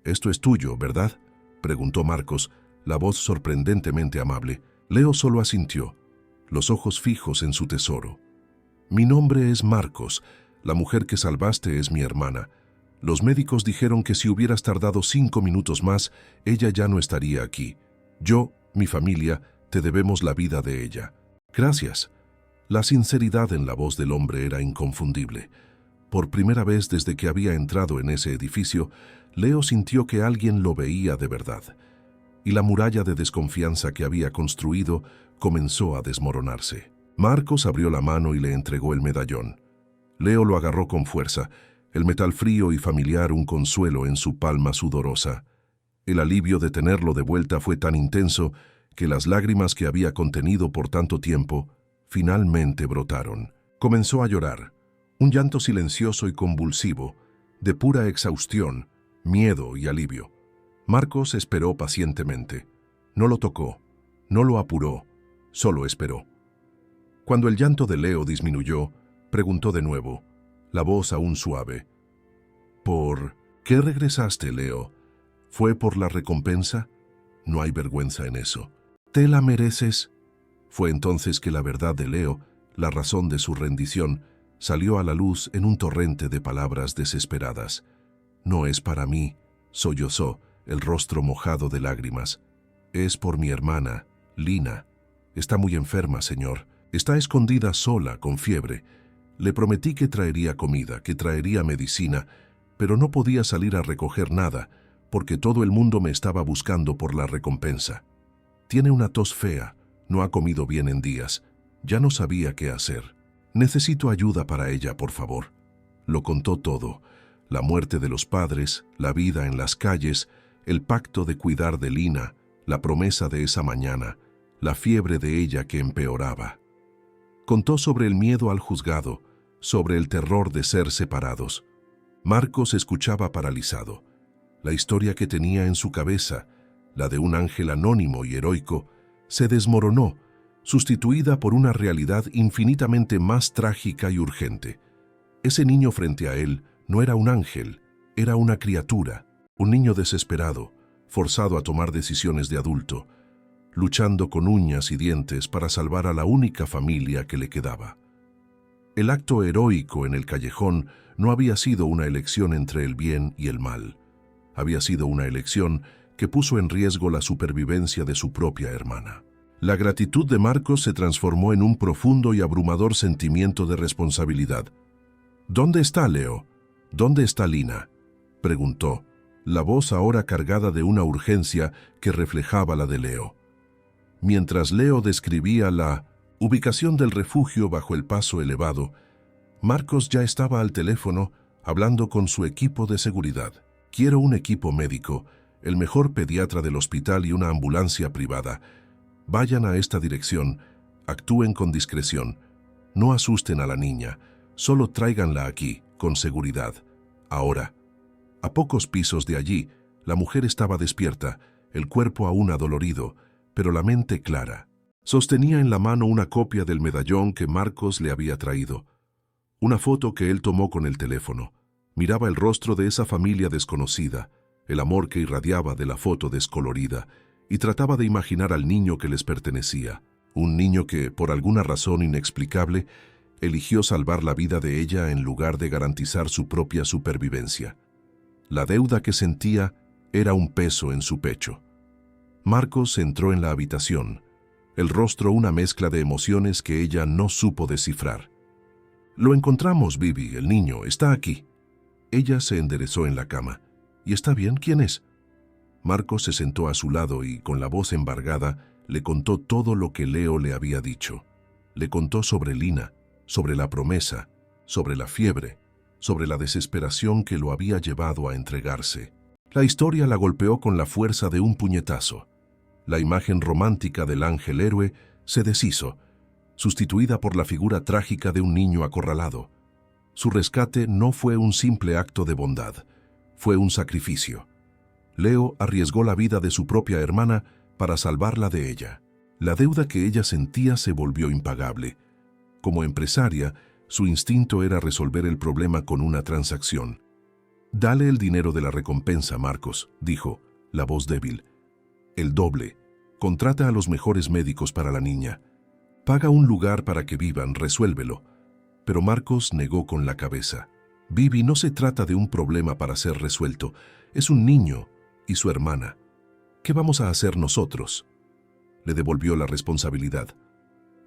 «Esto es tuyo, ¿verdad?», preguntó Marcos, la voz sorprendentemente amable. Leo solo asintió, los ojos fijos en su tesoro. «Mi nombre es Marcos. La mujer que salvaste es mi hermana. Los médicos dijeron que si hubieras tardado 5 minutos más, ella ya no estaría aquí. Yo, mi familia, te debemos la vida de ella. Gracias». La sinceridad en la voz del hombre era inconfundible. Por primera vez desde que había entrado en ese edificio, Leo sintió que alguien lo veía de verdad. Y la muralla de desconfianza que había construido comenzó a desmoronarse. Marcos abrió la mano y le entregó el medallón. Leo lo agarró con fuerza, el metal frío y familiar un consuelo en su palma sudorosa. El alivio de tenerlo de vuelta fue tan intenso que las lágrimas que había contenido por tanto tiempo finalmente brotaron. Comenzó a llorar, un llanto silencioso y convulsivo, de pura exhaustión, miedo y alivio. Marcos esperó pacientemente. No lo tocó, no lo apuró, solo esperó. Cuando el llanto de Leo disminuyó, preguntó de nuevo, la voz aún suave. «¿Por qué regresaste, Leo? ¿Fue por la recompensa? No hay vergüenza en eso. ¿Te la mereces?» Fue entonces que la verdad de Leo, la razón de su rendición, salió a la luz en un torrente de palabras desesperadas. «No es para mí», sollozó, el rostro mojado de lágrimas. «Es por mi hermana, Lina. Está muy enferma, señor. Está escondida sola, con fiebre. Le prometí que traería comida, que traería medicina, pero no podía salir a recoger nada, porque todo el mundo me estaba buscando por la recompensa. Tiene una tos fea, no ha comido bien en días. Ya no sabía qué hacer. Necesito ayuda para ella, por favor». Lo contó todo. La muerte de los padres, la vida en las calles, el pacto de cuidar de Lina, la promesa de esa mañana, la fiebre de ella que empeoraba. Contó sobre el miedo al juzgado, sobre el terror de ser separados. Marcos escuchaba paralizado. La historia que tenía en su cabeza, la de un ángel anónimo y heroico, se desmoronó, sustituida por una realidad infinitamente más trágica y urgente. Ese niño frente a él no era un ángel, era una criatura, un niño desesperado, forzado a tomar decisiones de adulto, luchando con uñas y dientes para salvar a la única familia que le quedaba. El acto heroico en el callejón no había sido una elección entre el bien y el mal. Había sido una elección que puso en riesgo la supervivencia de su propia hermana. La gratitud de Marcos se transformó en un profundo y abrumador sentimiento de responsabilidad. «¿Dónde está Leo? ¿Dónde está Lina?», preguntó, la voz ahora cargada de una urgencia que reflejaba la de Leo. Mientras Leo describía la ubicación del refugio bajo el paso elevado, Marcos ya estaba al teléfono hablando con su equipo de seguridad. «Quiero un equipo médico, el mejor pediatra del hospital y una ambulancia privada. Vayan a esta dirección, actúen con discreción, no asusten a la niña, solo tráiganla aquí, con seguridad. Ahora. A pocos pisos de allí, la mujer estaba despierta, el cuerpo aún adolorido, pero la mente clara. Sostenía en la mano una copia del medallón que Marcos le había traído. Una foto que él tomó con el teléfono. Miraba el rostro de esa familia desconocida, el amor que irradiaba de la foto descolorida, y trataba de imaginar al niño que les pertenecía. Un niño que, por alguna razón inexplicable, eligió salvar la vida de ella en lugar de garantizar su propia supervivencia. La deuda que sentía era un peso en su pecho. Marcos entró en la habitación, el rostro una mezcla de emociones que ella no supo descifrar. «Lo encontramos, Bibi, el niño, está aquí». Ella se enderezó en la cama. «¿Y está bien? ¿Quién es?» Marcos se sentó a su lado y, con la voz embargada, le contó todo lo que Leo le había dicho. Le contó sobre Lina, sobre la promesa, sobre la fiebre, sobre la desesperación que lo había llevado a entregarse. La historia la golpeó con la fuerza de un puñetazo. La imagen romántica del ángel héroe se deshizo, sustituida por la figura trágica de un niño acorralado. Su rescate no fue un simple acto de bondad, fue un sacrificio. Leo arriesgó la vida de su propia hermana para salvarla de ella. La deuda que ella sentía se volvió impagable. Como empresaria, su instinto era resolver el problema con una transacción. «Dale el dinero de la recompensa, Marcos», dijo, la voz débil. «El doble. Contrata a los mejores médicos para la niña. Paga un lugar para que vivan, resuélvelo». Pero Marcos negó con la cabeza. «Bibi, no se trata de un problema para ser resuelto. Es un niño y su hermana. ¿Qué vamos a hacer nosotros?». Le devolvió la responsabilidad.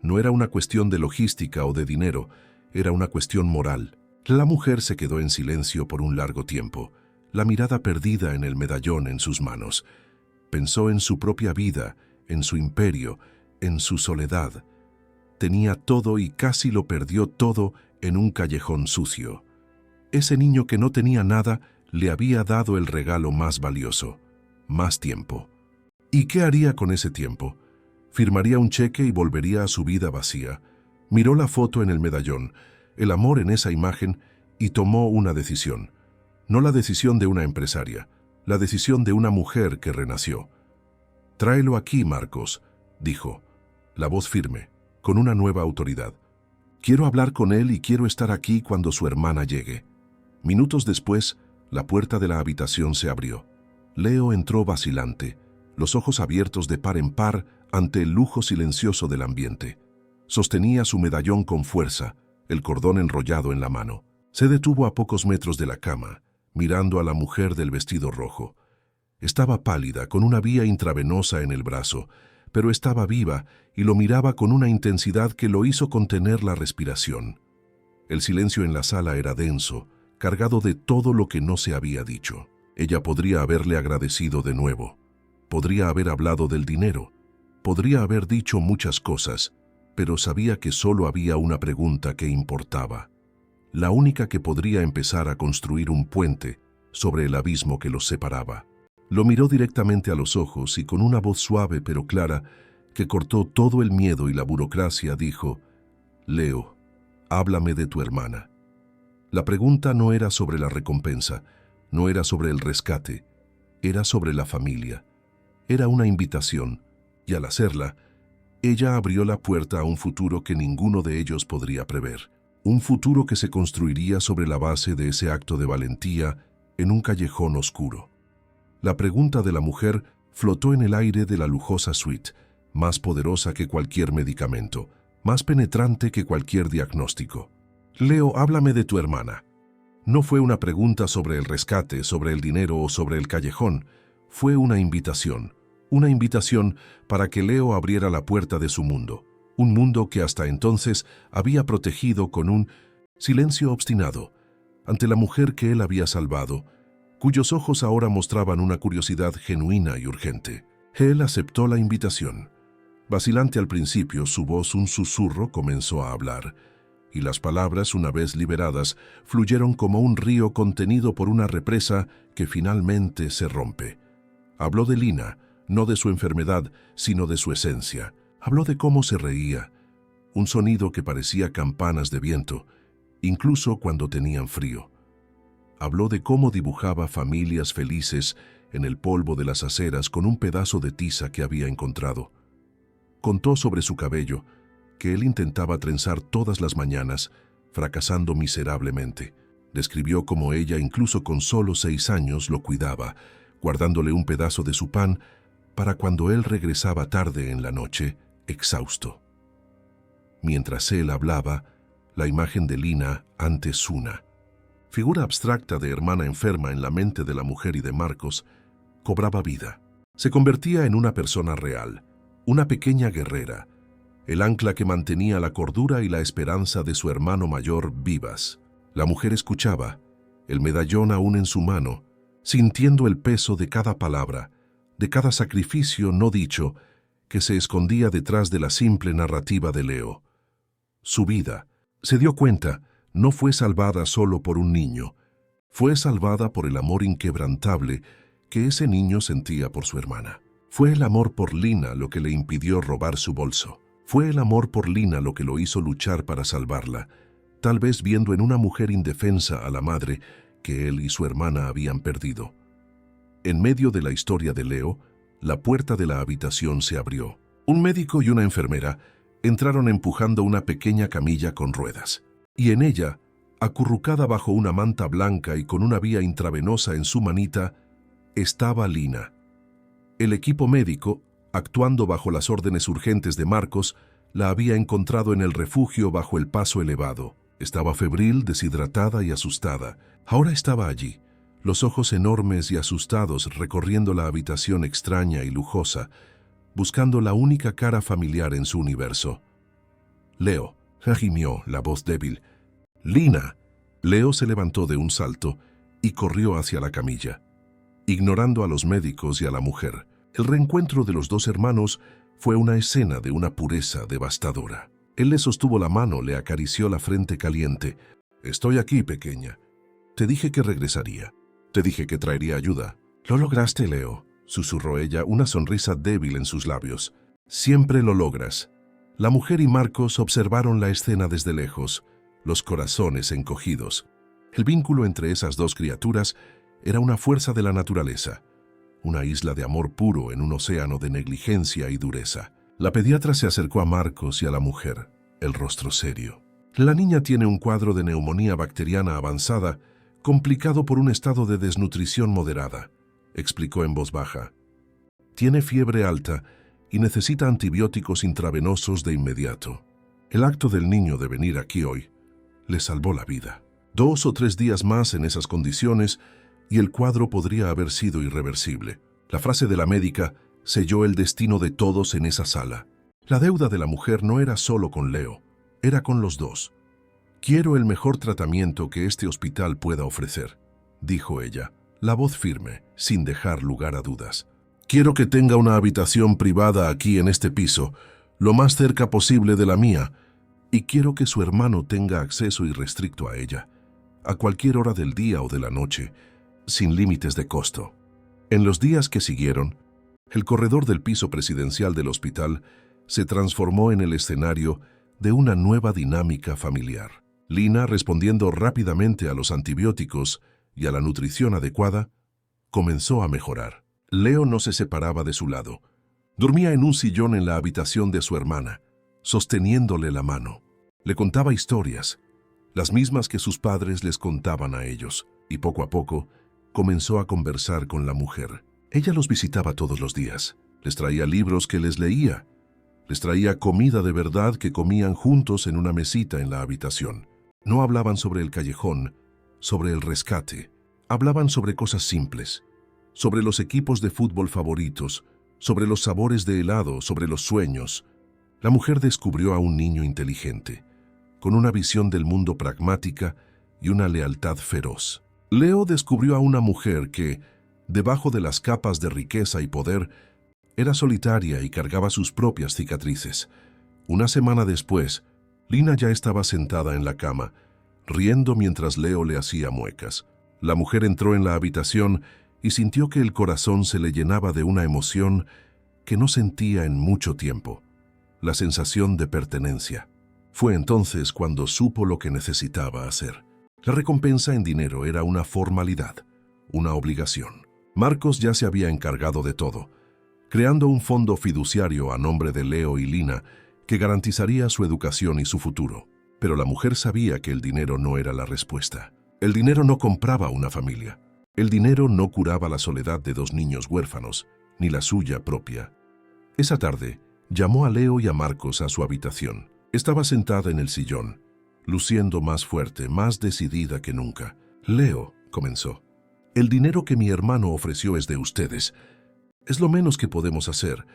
No era una cuestión de logística o de dinero, era una cuestión moral. La mujer se quedó en silencio por un largo tiempo, la mirada perdida en el medallón en sus manos. Pensó en su propia vida, en su imperio, en su soledad. Tenía todo y casi lo perdió todo en un callejón sucio. Ese niño que no tenía nada le había dado el regalo más valioso, más tiempo. ¿Y qué haría con ese tiempo? Firmaría un cheque y volvería a su vida vacía. Miró la foto en el medallón, el amor en esa imagen, y tomó una decisión. No la decisión de una empresaria, la decisión de una mujer que renació. «Tráelo aquí, Marcos», dijo, la voz firme, con una nueva autoridad. «Quiero hablar con él y quiero estar aquí cuando su hermana llegue». Minutos después, la puerta de la habitación se abrió. Leo entró vacilante, los ojos abiertos de par en par ante el lujo silencioso del ambiente. Sostenía su medallón con fuerza, el cordón enrollado en la mano. Se detuvo a pocos metros de la cama, mirando a la mujer del vestido rojo. Estaba pálida, con una vía intravenosa en el brazo, pero estaba viva y lo miraba con una intensidad que lo hizo contener la respiración. El silencio en la sala era denso, cargado de todo lo que no se había dicho. Ella podría haberle agradecido de nuevo. Podría haber hablado del dinero. Podría haber dicho muchas cosas, pero sabía que solo había una pregunta que importaba. La única que podría empezar a construir un puente sobre el abismo que los separaba. Lo miró directamente a los ojos y con una voz suave pero clara, que cortó todo el miedo y la burocracia, dijo: «Leo, háblame de tu hermana». La pregunta no era sobre la recompensa, no era sobre el rescate, era sobre la familia. Era una invitación, y al hacerla, ella abrió la puerta a un futuro que ninguno de ellos podría prever. Un futuro que se construiría sobre la base de ese acto de valentía en un callejón oscuro. La pregunta de la mujer flotó en el aire de la lujosa suite, más poderosa que cualquier medicamento, más penetrante que cualquier diagnóstico. «Leo, háblame de tu hermana». No fue una pregunta sobre el rescate, sobre el dinero o sobre el callejón. Fue una invitación para que Leo abriera la puerta de su mundo. Un mundo que hasta entonces había protegido con un silencio obstinado ante la mujer que él había salvado, cuyos ojos ahora mostraban una curiosidad genuina y urgente. Él aceptó la invitación. Vacilante al principio, su voz, un susurro, comenzó a hablar, y las palabras, una vez liberadas, fluyeron como un río contenido por una represa que finalmente se rompe. Habló de Lina, no de su enfermedad, sino de su esencia. Habló de cómo se reía, un sonido que parecía campanas de viento, incluso cuando tenían frío. Habló de cómo dibujaba familias felices en el polvo de las aceras con un pedazo de tiza que había encontrado. Contó sobre su cabello, que él intentaba trenzar todas las mañanas, fracasando miserablemente. Describió cómo ella, incluso con solo 6 años, lo cuidaba, guardándole un pedazo de su pan para cuando él regresaba tarde en la noche, exhausto. Mientras él hablaba, la imagen de Lina ante Suna, figura abstracta de hermana enferma en la mente de la mujer y de Marcos, cobraba vida. Se convertía en una persona real, una pequeña guerrera, el ancla que mantenía la cordura y la esperanza de su hermano mayor vivas. La mujer escuchaba, el medallón aún en su mano, sintiendo el peso de cada palabra, de cada sacrificio no dicho, que se escondía detrás de la simple narrativa de Leo. Su vida, se dio cuenta, no fue salvada solo por un niño, fue salvada por el amor inquebrantable que ese niño sentía por su hermana. Fue el amor por Lina lo que le impidió robar su bolso. Fue el amor por Lina lo que lo hizo luchar para salvarla, tal vez viendo en una mujer indefensa a la madre que él y su hermana habían perdido. En medio de la historia de Leo, la puerta de la habitación se abrió. Un médico y una enfermera entraron empujando una pequeña camilla con ruedas. Y en ella, acurrucada bajo una manta blanca y con una vía intravenosa en su manita, estaba Lina. El equipo médico, actuando bajo las órdenes urgentes de Marcos, la había encontrado en el refugio bajo el paso elevado. Estaba febril, deshidratada y asustada. Ahora estaba allí, los ojos enormes y asustados recorriendo la habitación extraña y lujosa, buscando la única cara familiar en su universo. Leo, gimió la voz débil. ¡Lina! Leo se levantó de un salto y corrió hacia la camilla, ignorando a los médicos y a la mujer. El reencuentro de los dos hermanos fue una escena de una pureza devastadora. Él le sostuvo la mano, le acarició la frente caliente. «Estoy aquí, pequeña. Te dije que regresaría. Te dije que traería ayuda». «Lo lograste, Leo», susurró ella, una sonrisa débil en sus labios. «Siempre lo logras». La mujer y Marcos observaron la escena desde lejos, los corazones encogidos. El vínculo entre esas dos criaturas era una fuerza de la naturaleza, una isla de amor puro en un océano de negligencia y dureza. La pediatra se acercó a Marcos y a la mujer, el rostro serio. La niña tiene un cuadro de neumonía bacteriana avanzada, complicado por un estado de desnutrición moderada, explicó en voz baja. Tiene fiebre alta y necesita antibióticos intravenosos de inmediato. El acto del niño de venir aquí hoy le salvó la vida. 2 o 3 días más en esas condiciones y el cuadro podría haber sido irreversible. La frase de la médica selló el destino de todos en esa sala. La deuda de la mujer no era solo con Leo, era con los dos. «Quiero el mejor tratamiento que este hospital pueda ofrecer», dijo ella, la voz firme, sin dejar lugar a dudas. «Quiero que tenga una habitación privada aquí en este piso, lo más cerca posible de la mía, y quiero que su hermano tenga acceso irrestricto a ella, a cualquier hora del día o de la noche, sin límites de costo». En los días que siguieron, el corredor del piso presidencial del hospital se transformó en el escenario de una nueva dinámica familiar. Lina, respondiendo rápidamente a los antibióticos y a la nutrición adecuada, comenzó a mejorar. Leo no se separaba de su lado. Dormía en un sillón en la habitación de su hermana, sosteniéndole la mano. Le contaba historias, las mismas que sus padres les contaban a ellos, y poco a poco comenzó a conversar con la mujer. Ella los visitaba todos los días, les traía libros que les leía, les traía comida de verdad que comían juntos en una mesita en la habitación. No hablaban sobre el callejón, sobre el rescate, hablaban sobre cosas simples, sobre los equipos de fútbol favoritos, sobre los sabores de helado, sobre los sueños. La mujer descubrió a un niño inteligente, con una visión del mundo pragmática y una lealtad feroz. Leo descubrió a una mujer que, debajo de las capas de riqueza y poder, era solitaria y cargaba sus propias cicatrices. Una semana después, Lina ya estaba sentada en la cama, riendo mientras Leo le hacía muecas. La mujer entró en la habitación y sintió que el corazón se le llenaba de una emoción que no sentía en mucho tiempo, la sensación de pertenencia. Fue entonces cuando supo lo que necesitaba hacer. La recompensa en dinero era una formalidad, una obligación. Marcos ya se había encargado de todo, creando un fondo fiduciario a nombre de Leo y Lina que garantizaría su educación y su futuro. Pero la mujer sabía que el dinero no era la respuesta. El dinero no compraba una familia. El dinero no curaba la soledad de dos niños huérfanos, ni la suya propia. Esa tarde, llamó a Leo y a Marcos a su habitación. Estaba sentada en el sillón, luciendo más fuerte, más decidida que nunca. «Leo», comenzó, «el dinero que mi hermano ofreció es de ustedes. Es lo menos que podemos hacer,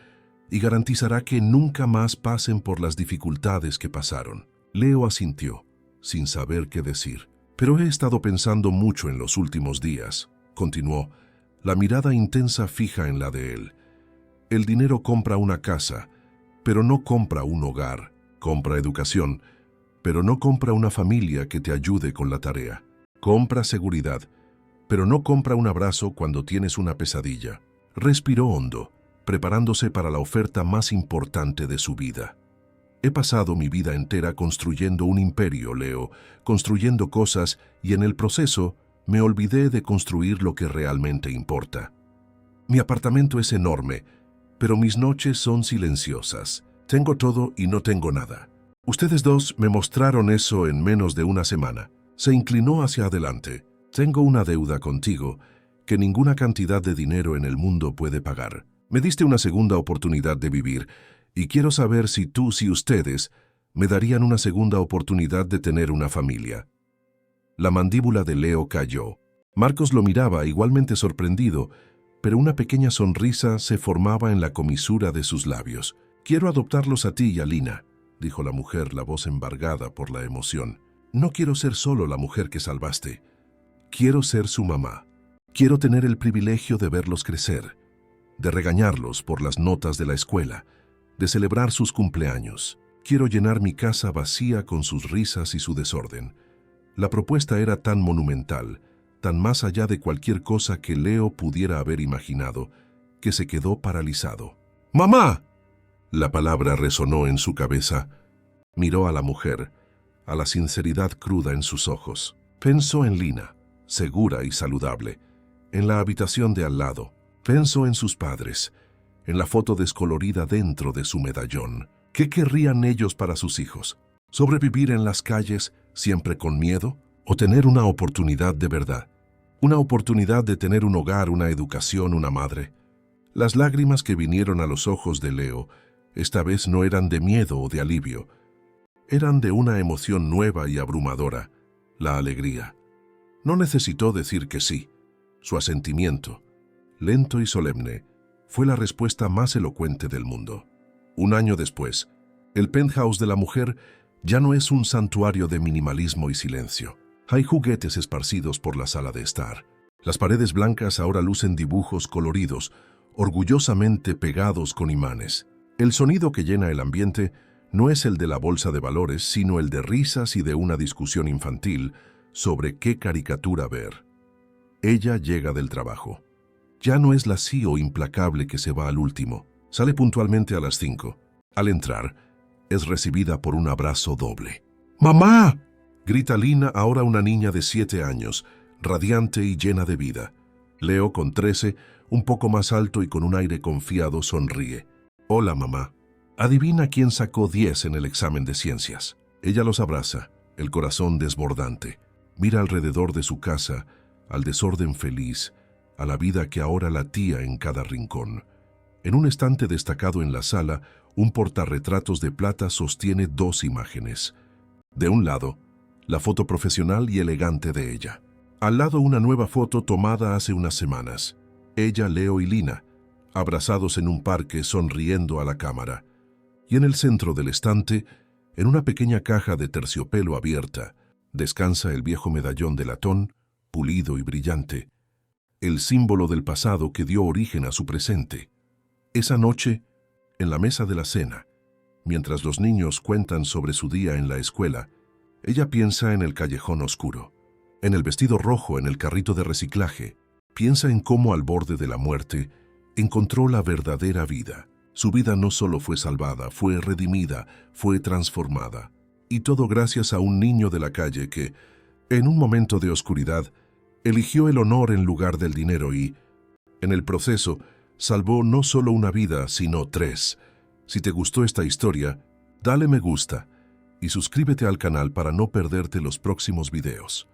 y garantizará que nunca más pasen por las dificultades que pasaron». Leo asintió, sin saber qué decir. «Pero he estado pensando mucho en los últimos días», continuó, la mirada intensa fija en la de él. «El dinero compra una casa, pero no compra un hogar. Compra educación, pero no compra una familia que te ayude con la tarea. Compra seguridad, pero no compra un abrazo cuando tienes una pesadilla». Respiró hondo, preparándose para la oferta más importante de su vida. «He pasado mi vida entera construyendo un imperio, Leo, construyendo cosas, y en el proceso me olvidé de construir lo que realmente importa. Mi apartamento es enorme, pero mis noches son silenciosas. Tengo todo y no tengo nada. Ustedes dos me mostraron eso en menos de una semana». Se inclinó hacia adelante. «Tengo una deuda contigo que ninguna cantidad de dinero en el mundo puede pagar. Me diste una segunda oportunidad de vivir, y quiero saber si ustedes me darían una segunda oportunidad de tener una familia». La mandíbula de Leo cayó. Marcos lo miraba igualmente sorprendido, pero una pequeña sonrisa se formaba en la comisura de sus labios. «Quiero adoptarlos a ti y a Lina», dijo la mujer, la voz embargada por la emoción. «No quiero ser solo la mujer que salvaste. Quiero ser su mamá. Quiero tener el privilegio de verlos crecer, de regañarlos por las notas de la escuela, de celebrar sus cumpleaños. Quiero llenar mi casa vacía con sus risas y su desorden». La propuesta era tan monumental, tan más allá de cualquier cosa que Leo pudiera haber imaginado, que se quedó paralizado. «¡Mamá!». La palabra resonó en su cabeza. Miró a la mujer, a la sinceridad cruda en sus ojos. Pensó en Lina, segura y saludable, en la habitación de al lado. Pensó en sus padres, en la foto descolorida dentro de su medallón. ¿Qué querrían ellos para sus hijos? ¿Sobrevivir en las calles siempre con miedo? ¿O tener una oportunidad de verdad? Una oportunidad de tener un hogar, una educación, una madre. Las lágrimas que vinieron a los ojos de Leo esta vez no eran de miedo o de alivio. Eran de una emoción nueva y abrumadora, la alegría. No necesitó decir que sí. Su asentimiento, lento y solemne, fue la respuesta más elocuente del mundo. Un año después, el penthouse de la mujer ya no es un santuario de minimalismo y silencio. Hay juguetes esparcidos por la sala de estar. Las paredes blancas ahora lucen dibujos coloridos, orgullosamente pegados con imanes. El sonido que llena el ambiente no es el de la bolsa de valores, sino el de risas y de una discusión infantil sobre qué caricatura ver. Ella llega del trabajo. Ya no es la CEO implacable que se va al último. Sale puntualmente a las 5. Al entrar, es recibida por un abrazo doble. «¡Mamá!», grita Lina, ahora una niña de 7 años, radiante y llena de vida. Leo, con 13, un poco más alto y con un aire confiado, sonríe. «Hola, mamá». Adivina quién sacó 10 en el examen de ciencias. Ella los abraza, el corazón desbordante. Mira alrededor de su casa, al desorden feliz, a la vida que ahora latía en cada rincón. En un estante destacado en la sala, un portarretratos de plata sostiene 2 imágenes. De un lado, la foto profesional y elegante de ella. Al lado, una nueva foto tomada hace unas semanas. Ella, Leo y Lina, abrazados en un parque sonriendo a la cámara. Y en el centro del estante, en una pequeña caja de terciopelo abierta, descansa el viejo medallón de latón, pulido y brillante, el símbolo del pasado que dio origen a su presente. Esa noche, en la mesa de la cena, mientras los niños cuentan sobre su día en la escuela, ella piensa en el callejón oscuro, en el vestido rojo en el carrito de reciclaje, Piensa en cómo al borde de la muerte encontró la verdadera vida. Su vida no solo fue salvada, fue redimida, fue transformada. Y todo gracias a un niño de la calle que, en un momento de oscuridad, eligió el honor en lugar del dinero y, en el proceso, salvó no solo una vida, sino 3. Si te gustó esta historia, dale me gusta y suscríbete al canal para no perderte los próximos videos.